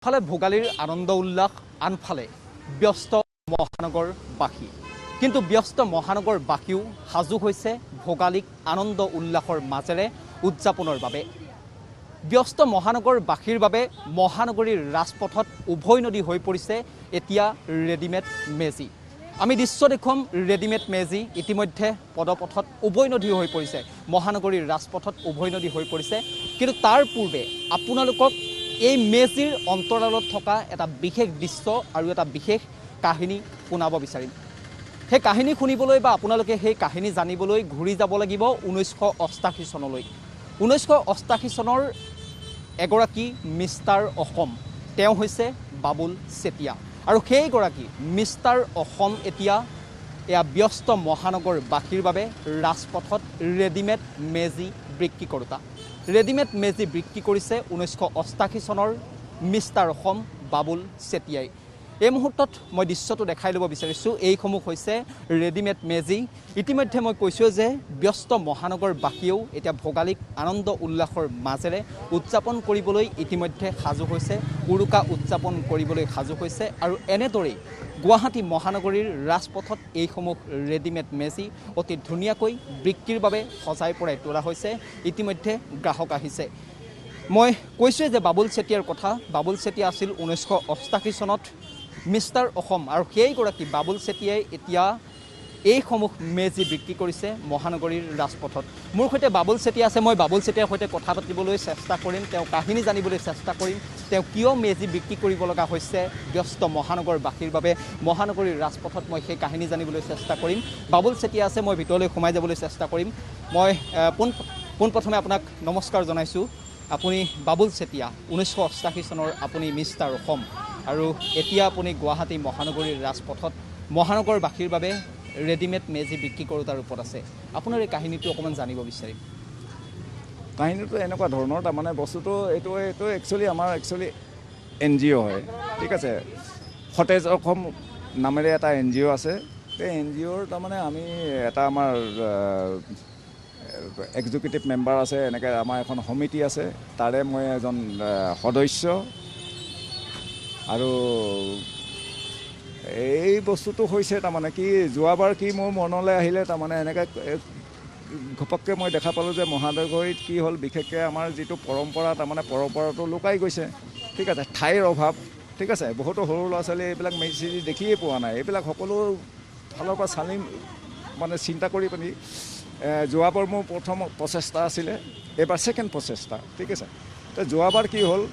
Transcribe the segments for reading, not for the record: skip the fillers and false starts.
ফালে ভোগালীৰ আনন্দ উল্লাস আনফালে ব্যস্ত মহানগৰবাসী কিন্তু ব্যস্ত মহানগৰবাসীও সাজু হৈছে ভোগালীক আনন্দ উল্লাসৰ মাজেৰে উদযাপনৰ বাবে ব্যস্ত মহানগৰবাসীৰ বাবে মহানগৰীৰ ৰাজপথত উভয় নদী হৈ পৰিছে এতিয়া ৰেডিমেড মেজি আমি দৃশ্য দেখুৱাম ৰেডিমেড মেজি ইতিমধ্যে পদপথত উভয় নদী হৈ পৰিছে মহানগৰীৰ ৰাজপথত উভয় নদী হৈ পৰিছে কিন্তু তাৰ পূৰ্বে আপোনালোকক এই মেজিৰ অন্তৰালত থকা এটা বিশেষ দৃশ্য আৰু এটা বিশেষ কাহিনী শুনাব বিচাৰিম সেই কাহিনী শুনিবলৈ বা আপোনালোকে সেই কাহিনী জানিবলৈ ঘূৰি যাব লাগিব 1988 চনলৈ 1988 চনৰ এগৰাকী মিষ্টাৰ অসম তেওঁ হৈছে বাবুল চেতিয়া আৰু সেই গৰাকী মিষ্টাৰ অসম এতিয়া এয়া ব্যস্ত মহানগৰবাসীৰ বাবে ৰাজপথত ৰেডিমেড মেজি বিক্ৰী কৰোঁতা ৰেডিমেড মেজি বিক্ৰী কৰিছে 1988 চনৰ মিষ্টাৰ অসম বাবুল চেতিয়াই এই মুহূৰ্তত মই দৃশ্যটো দেখাই ল'ব বিচাৰিছোঁ এইসমূহ হৈছে ৰেডিমেড মেজি ইতিমধ্যে মই কৈছোঁ যে ব্যস্ত মহানগৰবাসীয়েও এতিয়া ভোগালীক আনন্দ উল্লাসৰ মাজেৰে উদযাপন কৰিবলৈ ইতিমধ্যে সাজু হৈছে উৰুকা উদযাপন কৰিবলৈ সাজু হৈছে আৰু এনেদৰেই গুৱাহাটী মহানগৰীৰ ৰাজপথত এইসমূহ ৰেডিমেড মেজি অতি ধুনীয়াকৈ বিক্ৰীৰ বাবে সজাই পৰাই তোলা হৈছে ইতিমধ্যে গ্ৰাহক আহিছে মই কৈছোঁ যে বাবুল চেতিয়াৰ কথা বাবুল চেতিয়া আছিল 1988 চনত মিষ্টাৰ অসম আৰু সেইগৰাকী বাবুল চেতিয়াই এতিয়া এইসমূহ মেজি বিক্ৰী কৰিছে মহানগৰীৰ ৰাজপথত মোৰ সৈতে বাবুল চেতিয়া আছে মই বাবুল চেতিয়াৰ সৈতে কথা পাতিবলৈ চেষ্টা কৰিম তেওঁ কাহিনী জানিবলৈ চেষ্টা কৰিম তেওঁ কিয় মেজি বিক্ৰী কৰিব লগা হৈছে ব্যস্ত মহানগৰবাসীৰ বাবে মহানগৰীৰ ৰাজপথত মই সেই কাহিনী জানিবলৈ চেষ্টা কৰিম বাবুল চেতিয়া আছে মই ভিতৰলৈ সোমাই যাবলৈ চেষ্টা কৰিম মই পোনপ্ৰথমে আপোনাক নমস্কাৰ জনাইছোঁ আপুনি বাবুল চেতিয়া 1988 চনৰ আপুনি মিষ্টাৰ অসম আৰু এতিয়া আপুনি গুৱাহাটী মহানগৰীৰ ৰাজপথত মহানগৰবাসীৰ বাবে ৰেডিমেড মেজি বিক্ৰী কৰোঁতাৰ ৰূপত আছে আপোনাৰ এই কাহিনীটো অকণমান জানিব বিচাৰিম কাহিনীটো এনেকুৱা ধৰণৰ তাৰমানে বস্তুটো এইটো একচুৱেলি আমাৰ NGO হয় ঠিক আছে সতেজ অসম নামেৰে এটা NGO আছে সেই NGOৰ তাৰমানে আমি এটা আমাৰ এক্সিকিউটিভ মেম্বাৰ আছে এনেকৈ আমাৰ এখন সমিতি আছে তাৰে মই এজন সদস্য আৰু এই বস্তুটো হৈছে তাৰমানে কি যোৱাবাৰ কি মোৰ মনলৈ আহিলে তাৰমানে এনেকৈ ঘপককৈ মই দেখা পালোঁ যে মহানগৰীত কি হ'ল বিশেষকৈ আমাৰ যিটো পৰম্পৰা তাৰমানে পৰম্পৰাটো লুকাই গৈছে ঠিক আছে ঠাইৰ অভাৱ ঠিক আছে বহুতো সৰু ল'ৰা ছোৱালী এইবিলাক মেজি দেখিয়ে পোৱা নাই এইবিলাক সকলো ফালৰ পৰা চালি মানে চিন্তা কৰি পিনি যোৱাবাৰ মোৰ প্ৰথম প্ৰচেষ্টা আছিলে এইবাৰ ছেকেণ্ড প্ৰচেষ্টা ঠিক আছে তো যোৱাবাৰ কি হ'ল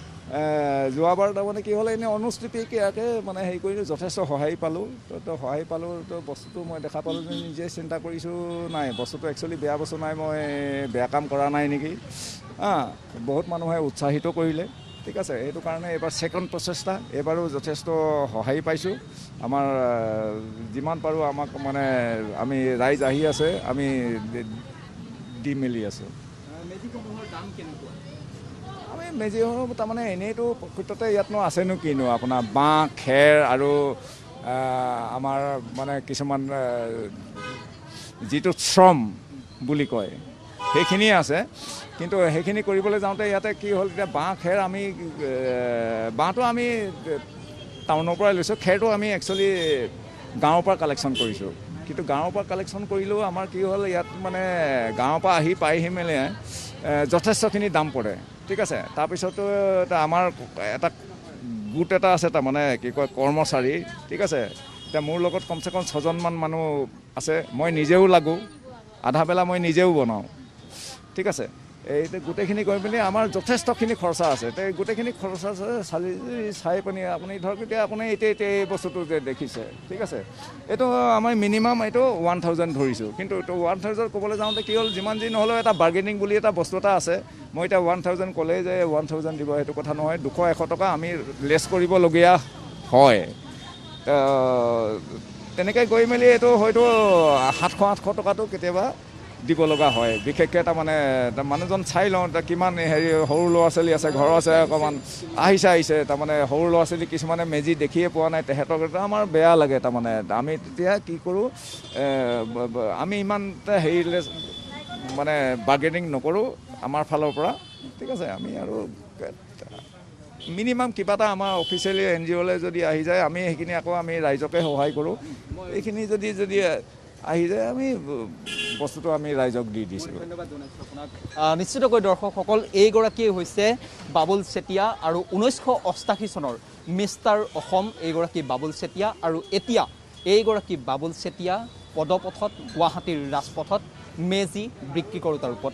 যোৱাবাৰ তাৰমানে কি হ'ল এনেই অনুষ্ঠিতকৈ মানে হেৰি কৰিলোঁ যথেষ্ট সহায় পালোঁ তো সহায় পালোঁ তো বস্তুটো মই দেখা পালোঁ যে নিজে চিন্তা কৰিছোঁ নাই বস্তুটো একচুৱেলি বেয়া বস্তু নাই মই বেয়া কাম কৰা নাই নেকি বহুত মানুহে উৎসাহিত কৰিলে ঠিক আছে সেইটো কাৰণে এইবাৰ ছেকেণ্ড প্ৰচেষ্টা এইবাৰো যথেষ্ট সহায় পাইছোঁ আমাৰ যিমান পাৰোঁ আমাক মানে আমি ৰাইজ আহি আছে আমি দি মেলি আছোঁ আমি মেজিসমূহ তাৰমানে এনেইতো প্ৰকৃততে ইয়াতনো আছেনো কিনো আপোনাৰ বাঁহ খেৰ আৰু আমাৰ মানে কিছুমান যিটো শ্ৰম বুলি কয় সেইখিনিয়ে আছে কিন্তু সেইখিনি কৰিবলৈ যাওঁতে ইয়াতে কি হ'ল এতিয়া বাঁহ খেৰ আমি বাঁহটো আমি টাউনৰ পৰাই লৈছোঁ খেৰটো আমি একচুৱেলি গাঁৱৰ পৰা কালেকশ্যন কৰিছোঁ কিন্তু গাঁৱৰ পৰা কালেকশ্যন কৰিলেও আমাৰ কি হ'ল ইয়াত মানে গাঁৱৰ পৰা পাইহি মেলি যথেষ্টখিনি দাম পৰে ঠিক আছে তাৰপিছতো আমাৰ এটা গোট এটা আছে তাৰমানে কি কয় কৰ্মচাৰী ঠিক আছে এতিয়া মোৰ লগত কমচে কম 6জনমান মানুহ আছে মই নিজেও লাগোঁ আধা বেলা মই নিজেও বনাওঁ ঠিক আছে এই গোটেইখিনি কৰি পিনি আমাৰ যথেষ্টখিনি খৰচা আছে তে গোটেইখিনি খৰচা চাই পিনি আপুনি ধৰক এতিয়া আপুনি এতিয়া এই বস্তুটো যে দেখিছে ঠিক আছে এইটো আমাৰ মিনিমাম এইটো 1000 ধৰিছোঁ কিন্তু এইটো 1000 ক'বলৈ যাওঁতে কি হ'ল যিমান যি নহ'লেও এটা বাৰ্গেনিং বুলি এটা বস্তু এটা আছে মই এতিয়া 1000 ক'লেই যে 1000 দিব সেইটো কথা নহয় 200-100 টকা আমি লেছ কৰিবলগীয়া হয় তেনেকৈ গৈ মেলি এইটো হয়তো 700-800 টকাটো কেতিয়াবা দিব লগা হয় বিশেষকৈ তাৰমানে মানুহজন চাই লওঁ কিমান হেৰি সৰু ল'ৰা ছোৱালী আছে ঘৰৰ আছে অকণমান আহিছে তাৰমানে সৰু ল'ৰা ছোৱালী কিছুমানে মেজি দেখিয়ে পোৱা নাই তেহেঁতক আমাৰ বেয়া লাগে তাৰমানে আমি তেতিয়া কি কৰোঁ আমি ইমান হেৰি মানে বাৰ্গেনিং নকৰোঁ আমাৰ ফালৰ পৰা ঠিক আছে আমি আৰু মিনিমাম কিবা এটা আমাৰ অফিচিয়েলি NGOলৈ যদি আহি যায় আমি সেইখিনি আকৌ আমি ৰাইজকে সহায় কৰোঁ এইখিনি যদি আহি যায় আমি বস্তুটো আমি ৰাইজক দি দিছিলোঁ ধন্যবাদ জনাইছোঁ আপোনাক নিশ্চিতকৈ দৰ্শকসকল এইগৰাকীয়ে হৈছে বাবুল চেতিয়া আৰু 1988 চনৰ মিষ্টাৰ অসম এইগৰাকী বাবুল চেতিয়া আৰু এতিয়া এইগৰাকী বাবুল চেতিয়া পদপথত গুৱাহাটীৰ ৰাজপথত মেজি বিক্ৰী কৰোঁতাৰ ৰূপত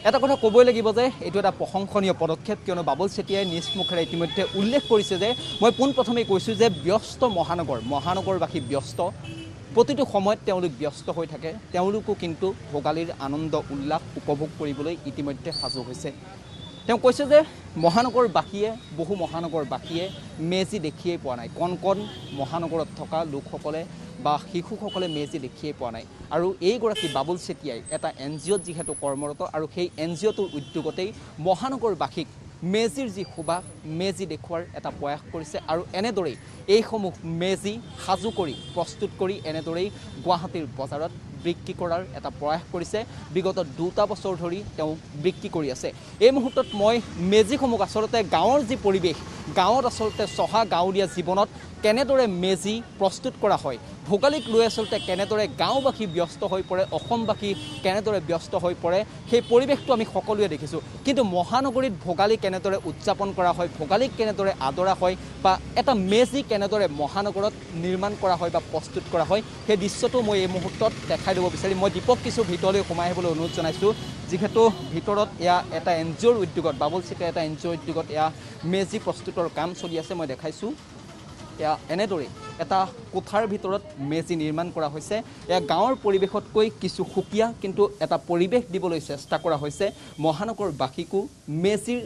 এটা কথা ক'বই লাগিব যে এইটো এটা প্ৰশংসনীয় পদক্ষেপ কিয়নো বাবুল চেতিয়াই নিজ মুখেৰে ইতিমধ্যে উল্লেখ কৰিছে যে মই পোনপ্ৰথমেই কৈছোঁ যে ব্যস্ত মহানগৰবাসী ব্যস্ত প্ৰতিটো সময়ত তেওঁলোক ব্যস্ত হৈ থাকে তেওঁলোকো কিন্তু ভোগালীৰ আনন্দ উল্লাস উপভোগ কৰিবলৈ ইতিমধ্যে সাজু হৈছে তেওঁ কৈছে যে বহু মহানগৰবাসীয়ে মেজি দেখিয়েই পোৱা নাই কণ মহানগৰত থকা লোকসকলে বা শিশুসকলে মেজি দেখিয়েই পোৱা নাই আৰু এইগৰাকী বাবুল চেতিয়াই এটা NGOত যিহেতু কৰ্মৰত আৰু সেই NGOটোৰ উদ্যোগতেই মহানগৰবাসীক মেজিৰ যি সুবাস মেজি দেখুৱাৰ এটা প্ৰয়াস কৰিছে আৰু এনেদৰেই এইসমূহ মেজি সাজু কৰি প্ৰস্তুত কৰি এনেদৰেই গুৱাহাটীৰ বজাৰত বিক্ৰী কৰাৰ এটা প্ৰয়াস কৰিছে বিগত 2 বছৰ ধৰি তেওঁ বিক্ৰী কৰি আছে এই মুহূৰ্তত মই মেজিসমূহ আচলতে গাঁৱৰ যি পৰিৱেশ গাঁৱত আচলতে চহা গাঁৱলীয়া জীৱনত কেনেদৰে মেজি প্ৰস্তুত কৰা হয় ভোগালীক লৈ আচলতে কেনেদৰে গাঁওবাসী ব্যস্ত হৈ পৰে অসমবাসী কেনেদৰে ব্যস্ত হৈ পৰে সেই পৰিৱেশটো আমি সকলোৱে দেখিছোঁ কিন্তু মহানগৰীত ভোগালী কেনেদৰে উদযাপন কৰা হয় ভোগালীক কেনেদৰে আদৰা হয় বা এটা মেজি কেনেদৰে মহানগৰত নিৰ্মাণ কৰা হয় বা প্ৰস্তুত কৰা হয় সেই দৃশ্যটো মই এই মুহূৰ্তত দেখাই দিব বিচাৰিম মই দীপক কিছু ভিতৰলৈ সোমাই আহিবলৈ অনুৰোধ জনাইছোঁ যিহেতু ভিতৰত এয়া এটা NGOৰ উদ্যোগত বাবুল চেতিয়া এটা NGOৰ উদ্যোগত এয়া মেজি প্ৰস্তুতৰ কাম চলি আছে মই দেখাইছোঁ এয়া এনেদৰে এটা কোঠাৰ ভিতৰত মেজি নিৰ্মাণ কৰা হৈছে এয়া গাঁৱৰ পৰিৱেশতকৈ কিছু সুকীয়া কিন্তু এটা পৰিৱেশ দিবলৈ চেষ্টা কৰা হৈছে মহানগৰবাসীকো মেজিৰ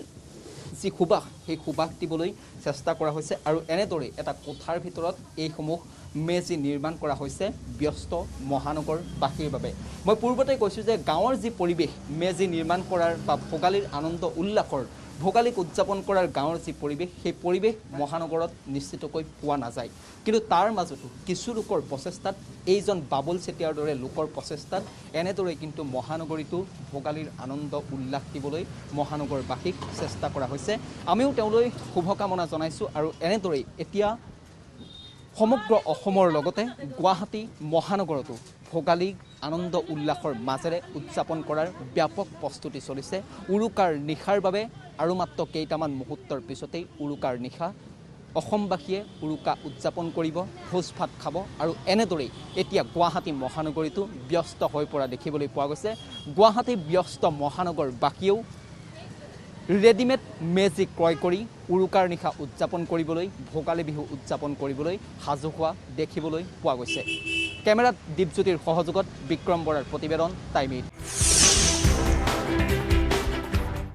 যি সুবাস সেই সুবাস দিবলৈ চেষ্টা কৰা হৈছে আৰু এনেদৰে এটা কোঠাৰ ভিতৰত এইসমূহ মেজি নিৰ্মাণ কৰা হৈছে ব্যস্ত মহানগৰবাসীৰ বাবে মই পূৰ্বতে কৈছোঁ যে গাঁৱৰ যি পৰিৱেশ মেজি নিৰ্মাণ কৰাৰ বা ভোগালীৰ আনন্দ উল্লাসৰ ভোগালীক উদযাপন কৰাৰ গাঁৱৰ যি পৰিৱেশ সেই পৰিৱেশ মহানগৰত নিশ্চিতকৈ পোৱা নাযায় কিন্তু তাৰ মাজতো কিছু লোকৰ প্ৰচেষ্টাত এইজন বাবুল চেতিয়াৰ দৰে লোকৰ প্ৰচেষ্টাত এনেদৰে কিন্তু মহানগৰীতো ভোগালীৰ আনন্দ উল্লাস দিবলৈ মহানগৰবাসীক চেষ্টা কৰা হৈছে আমিও তেওঁলৈ শুভকামনা জনাইছোঁ আৰু এনেদৰেই এতিয়া সমগ্ৰ অসমৰ লগতে গুৱাহাটী মহানগৰতো ভোগালী আনন্দ উল্লাসৰ মাজেৰে উদযাপন কৰাৰ ব্যাপক প্ৰস্তুতি চলিছে উৰুকাৰ নিশাৰ বাবে আৰু মাত্ৰ কেইটামান মুহূৰ্তৰ পিছতেই উৰুকাৰ নিশা অসমবাসীয়ে উৰুকা উদযাপন কৰিব ভোজ ভাত খাব আৰু এনেদৰেই এতিয়া গুৱাহাটী মহানগৰীতো ব্যস্ত হৈ পৰা দেখিবলৈ পোৱা গৈছে গুৱাহাটী ব্যস্ত মহানগৰবাসীয়েও ৰেডিমেড মেজি ক্ৰয় কৰি উৰুকাৰ নিশা উদযাপন কৰিবলৈ ভোগালী বিহু উদযাপন কৰিবলৈ সাজু হোৱা দেখিবলৈ পোৱা গৈছে কেমেৰাত দীপজ্যোতিৰ সহযোগত বিক্ৰম বৰাৰ প্ৰতিবেদন টাইম 8